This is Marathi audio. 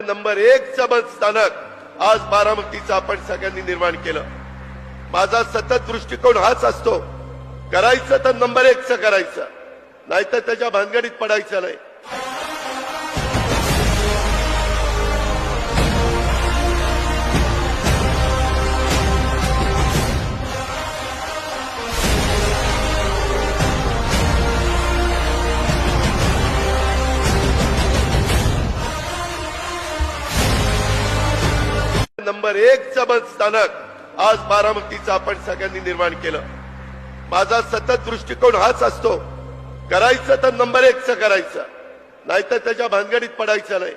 नंबर 1चं बस स्थानक आज बारामतीचं आपण सगळ्यांनी निर्माण केलं। माझा सतत दृष्टिकोन हाच असतो, करायचं तर नंबर 1चं करायचं, नाहीतर त्याच्या भानगडीत पडायचं नाही। नंबर 1चं बस स्थानक आज बारामतीचं आपण सगळ्यांनी निर्माण केलं। माझा सतत दृष्टिकोन हाच असतो, करायचं तर नंबर 1चं करायचं, नाहीतर त्याच्या भानगडीत पडायचं नाही।